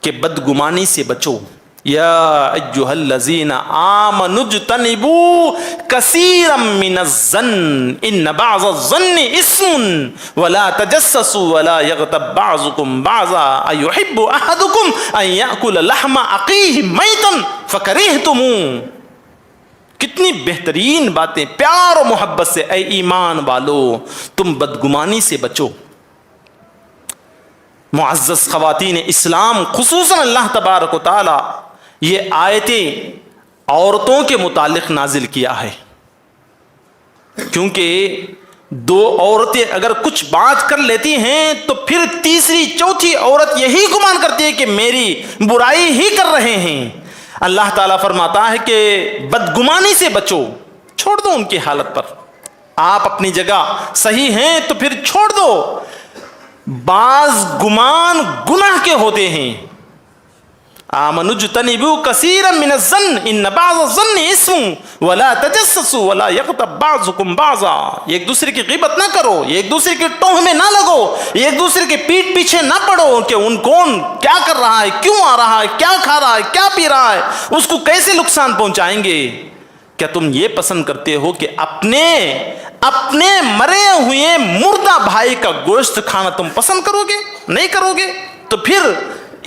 کہ بدگمانی سے بچو. یا ایھا الذین آمنوا اجتنبوا کثیرا من الظن ان بعض الظن اثم ولا تجسسوا ولا یغتب بعضکم بعضا ایحب احدکم ان یأکل لحم اخیہ میتا فکرہتموہ. کتنی بہترین باتیں پیار و محبت سے. اے ایمان والو تم بدگمانی سے بچو. معزز خواتین اسلام، خصوصاً اللہ تبارک و تعالی یہ آیتیں عورتوں کے متعلق نازل کیا ہے، کیونکہ دو عورتیں اگر کچھ بات کر لیتی ہیں تو پھر تیسری چوتھی عورت یہی گمان کرتی ہے کہ میری برائی ہی کر رہے ہیں. اللہ تعالیٰ فرماتا ہے کہ بدگمانی سے بچو، چھوڑ دو ان کی حالت پر. آپ اپنی جگہ صحیح ہیں تو پھر چھوڑ دو. بعض گمان گناہ کے ہوتے ہیں. آمنوا اجتنبوا کثیرا من الظن ان بعض الظن اثم ولا تجسسوا ولا یغتب بعضکم بعضا. ایک دوسرے کی غیبت نہ کرو، ایک دوسرے کے ٹوہ میں نہ لگو، ایک دوسرے کے پیٹ پیچھے نہ پڑو کہ ان کون کیا کر رہا ہے، کیوں آ رہا ہے، کیا کھا رہا ہے، کیا پی رہا ہے، اس کو کیسے نقصان پہنچائیں گے. کیا تم یہ پسند کرتے ہو کہ اپنے مرے ہوئے مردہ بھائی کا گوشت کھانا تم پسند کرو گے؟ نہیں کرو گے. تو پھر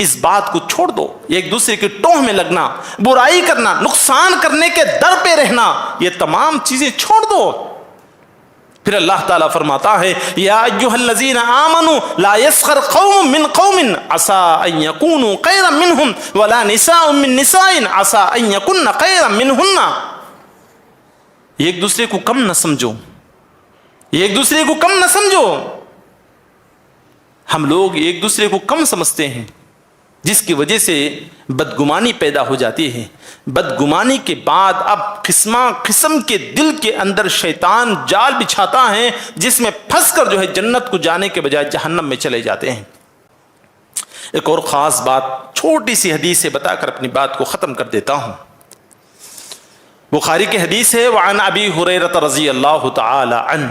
اس بات کو چھوڑ دو. ایک دوسرے کی ٹوہ میں لگنا، برائی کرنا، نقصان کرنے کے در پہ رہنا، یہ تمام چیزیں چھوڑ دو. پھر اللہ تعالیٰ فرماتا ہے یا ایھا الذین آمنوا لا یسخر قوم من قوم عسى ان یکونوا خیرا منهم ولا نساء من نساء عسى ان یکن خیرا منهن. ایک دوسرے کو کم نہ سمجھو، ایک دوسرے کو کم نہ سمجھو. ہم لوگ ایک دوسرے کو کم سمجھتے ہیں، جس کی وجہ سے بدگمانی پیدا ہو جاتی ہے. بدگمانی کے بعد اب قسم کے دل کے اندر شیطان جال بچھاتا ہے، جس میں پھنس کر جو ہے جنت کو جانے کے بجائے جہنم میں چلے جاتے ہیں. ایک اور خاص بات چھوٹی سی حدیث سے بتا کر اپنی بات کو ختم کر دیتا ہوں. بخاری کی حدیث ہے وعن ابی ہریرہ رضی اللہ تعالی عنہ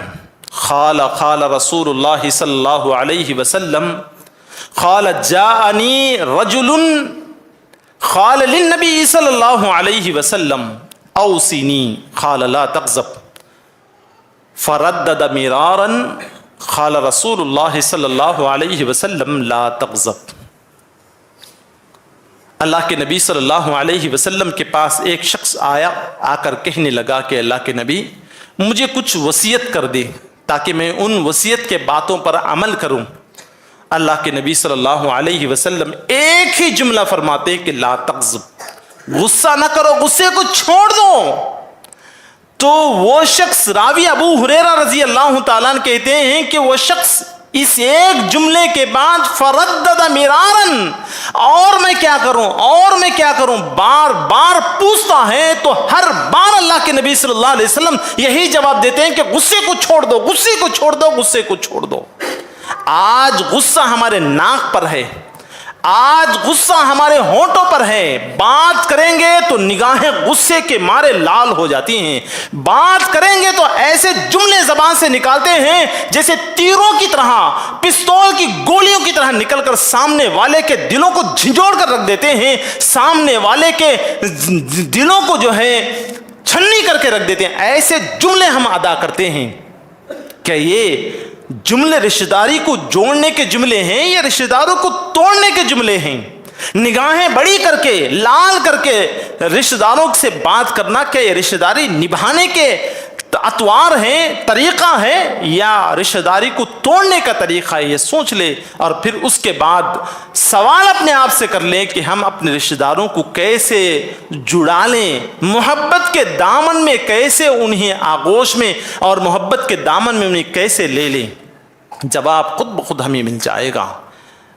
قال رسول اللہ صلی اللہ علیہ وسلم قال جاءنی رجل قال للنبی صلی اللہ علیہ وسلم اوصنی قال لا تغضب فردد مرارا قال رسول اللہ صلی اللہ علیہ وسلم لا تغضب. اللہ کے نبی صلی اللہ علیہ وسلم کے پاس ایک شخص آیا، آ کر کہنے لگا کہ اللہ کے نبی مجھے کچھ وصیت کر دے تاکہ میں ان وصیت کے باتوں پر عمل کروں. اللہ کے نبی صلی اللہ علیہ وسلم ایک ہی جملہ فرماتے کہ لا تغضب، غصہ نہ کرو، غصے کو چھوڑ دو. تو وہ شخص راوی ابو ہریرہ رضی اللہ تعالیٰ عنہ کہتے ہیں کہ وہ شخص اس ایک جملے کے بعد فردد مرارن، اور میں کیا کروں بار بار پوچھتا ہے. تو ہر بار اللہ کے نبی صلی اللہ علیہ وسلم یہی جواب دیتے ہیں کہ غصے کو چھوڑ دو، غصے کو چھوڑ دو، غصے کو چھوڑ دو. آج غصہ ہمارے ناک پر ہے، آج غصہ ہمارے ہونٹوں پر ہے. بات کریں گے تو نگاہیں غصے کے مارے لال ہو جاتی ہیں. بات کریں گے تو ایسے جملے زبان سے نکالتے ہیں جیسے تیروں کی طرح، پستول کی گولیوں کی طرح نکل کر سامنے والے کے دلوں کو جھنجھوڑ کر رکھ دیتے ہیں، سامنے والے کے دلوں کو جو ہے چھنی کر کے رکھ دیتے ہیں. ایسے جملے ہم ادا کرتے ہیں. کیا یہ جملے رشتہ داری کو جوڑنے کے جملے ہیں یا رشتہ داروں کو توڑنے کے جملے ہیں؟ نگاہیں بڑی کر کے، لال کر کے رشتہ داروں سے بات کرنا، کیا یہ رشتہ داری نبھانے کے اطوار ہیں، طریقہ ہے، یا رشتہ داری کو توڑنے کا طریقہ ہے؟ یہ سوچ لے اور پھر اس کے بعد سوال اپنے آپ سے کر لیں کہ ہم اپنے رشتہ داروں کو کیسے جڑا لیں، محبت کے دامن میں کیسے انہیں آغوش میں اور محبت کے دامن میں انہیں کیسے لے لیں. جواب خود بخود ہمیں مل جائے گا.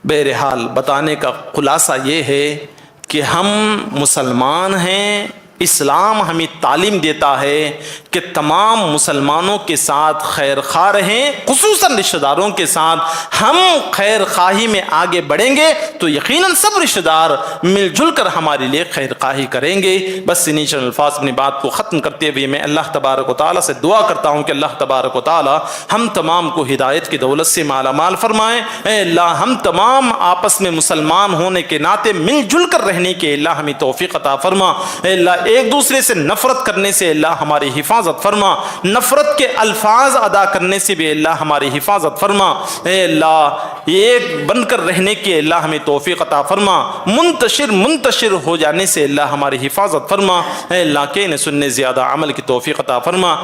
بہرحال بتانے کا خلاصہ یہ ہے کہ ہم مسلمان ہیں، اسلام ہمیں تعلیم دیتا ہے کہ تمام مسلمانوں کے ساتھ خیر خواہ رہیں، خصوصاً رشتہ داروں کے ساتھ ہم خیر خواہی میں آگے بڑھیں گے تو یقیناً سب رشتہ دار مل جل کر ہمارے لیے خیر خواہی کریں گے۔ بس انہی چند الفاظ اپنی بات کو ختم کرتے ہوئے میں اللہ تبارک و تعالیٰ سے دعا کرتا ہوں کہ اللہ تبارک و تعالیٰ ہم تمام کو ہدایت کی دولت سے مالا مال فرمائیں۔ اے اللہ ہم تمام آپس میں مسلمان ہونے کے ناطے مل جل کر رہنے کے اللہ ہمیں توفیق عطا فرما۔ اے اللہ ایک دوسرے سے نفرت کرنے سے اللہ ہماری حفاظت فرما، نفرت کے الفاظ ادا کرنے سے بھی اللہ ہماری حفاظت فرما۔ اے اللہ ایک بن کر رہنے کے اللہ ہمیں توفیق عطا فرما، منتشر ہو جانے سے اللہ ہماری حفاظت فرما۔ اے اللہ کہنے سننے زیادہ عمل کی توفیق عطا فرما۔